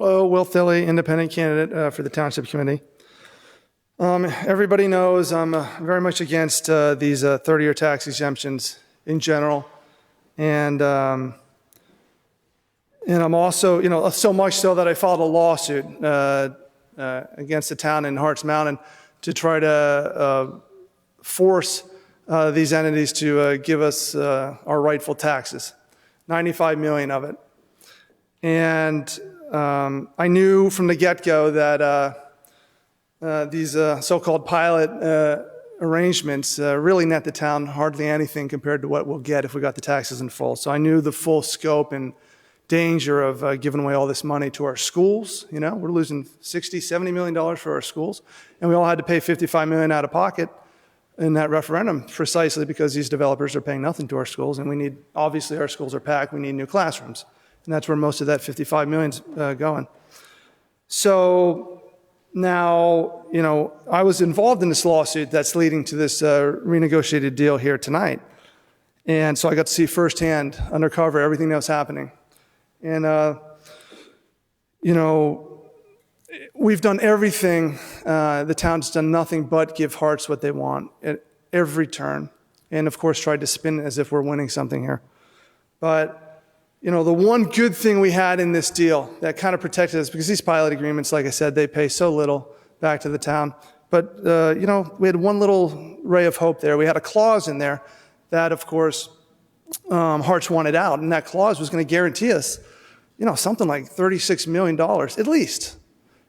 Will Thilley, independent candidate for the Township Committee. Everybody knows I'm very much against these 30-year tax exemptions in general. And I'm also, so much so that I filed a lawsuit against the town in Harts Mountain to try to force these entities to give us our rightful taxes, $95 million of it. And I knew from the get-go that these so-called pilot arrangements really net the town hardly anything compared to what we'll get if we got the taxes in full. So I knew the full scope and danger of giving away all this money to our schools. We're losing $60, $70 million for our schools, and we all had to pay $55 million out of pocket in that referendum precisely because these developers are paying nothing to our schools, and obviously our schools are packed, we need new classrooms. And that's where most of that $55 million's going. So now, I was involved in this lawsuit that's leading to this renegotiated deal here tonight. And so I got to see firsthand, undercover, everything that was happening. And, we've done everything. The town's done nothing but give Harts what they want at every turn. And, of course, tried to spin it as if we're winning something here. But the one good thing we had in this deal that kind of protected us, because these pilot agreements, like I said, they pay so little back to the town. But, we had one little ray of hope there. We had a clause in there that, of course, Harts wanted out. And that clause was going to guarantee us, something like $36 million at least.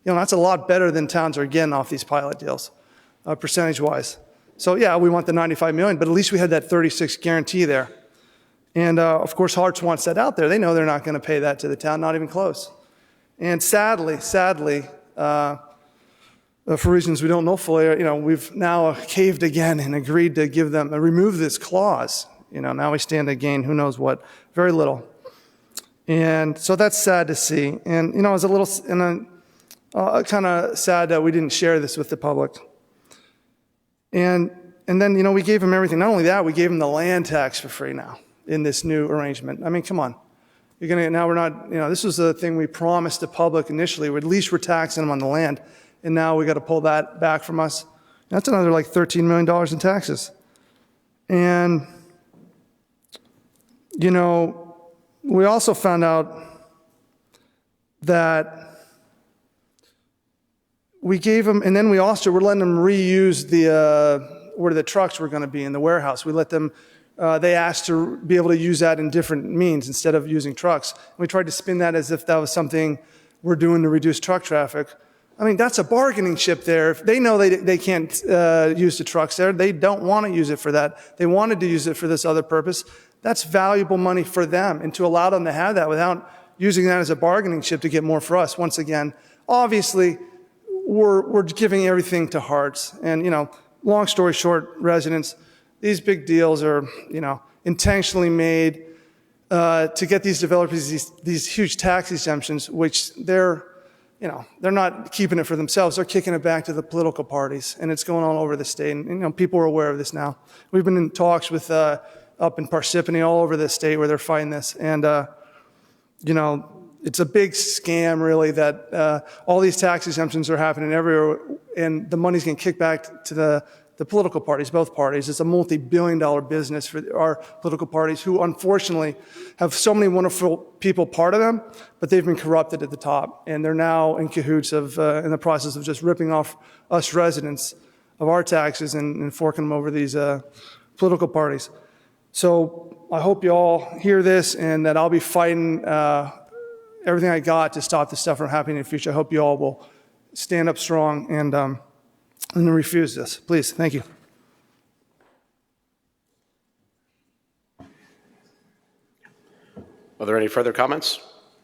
That's a lot better than towns are getting off these pilot deals, percentage-wise. So, yeah, we want the $95 million, but at least we had that 36 guarantee there. And, of course, Harts wants that out there. They know they're not going to pay that to the town, not even close. And sadly, for reasons we don't know fully, we've now caved again and agreed to remove this clause. Now we stand to gain who knows what, very little. And so that's sad to see. And, it was a little kind of sad that we didn't share this with the public. And then, we gave them everything. Not only that, we gave them the land tax for free now in this new arrangement. I mean, come on. Now we're not, this was the thing we promised the public initially. At least we're taxing them on the land. And now we got to pull that back from us. That's another like $13 million in taxes. And, we also found out that we gave them, and then we're letting them reuse where the trucks were going to be in the warehouse. We let them, they asked to be able to use that in different means instead of using trucks. And we tried to spin that as if that was something we're doing to reduce truck traffic. I mean, that's a bargaining chip there. If they know they can't use the trucks there, they don't want to use it for that. They wanted to use it for this other purpose. That's valuable money for them. And to allow them to have that without using that as a bargaining chip to get more for us, once again, obviously, we're giving everything to Harts. And, long story short, residents, these big deals are, intentionally made to get these developers these huge tax exemptions, which they're not keeping it for themselves. They're kicking it back to the political parties, and it's going all over the state. And, people are aware of this now. We've been in talks with up in Parsippany, all over the state where they're fighting this. And, it's a big scam, really, that all these tax exemptions are happening everywhere, and the money's getting kicked back to the political parties, both parties. It's a multi-billion-dollar business for our political parties, who unfortunately have so many wonderful people part of them, but they've been corrupted at the top, and they're now in cahoots in the process of just ripping off us residents of our taxes and forking them over these political parties. So I hope you all hear this, and that I'll be fighting everything I got to stop this stuff from happening in the future. I hope you all will stand up strong and refuse this. Please, thank you. Are there any further comments?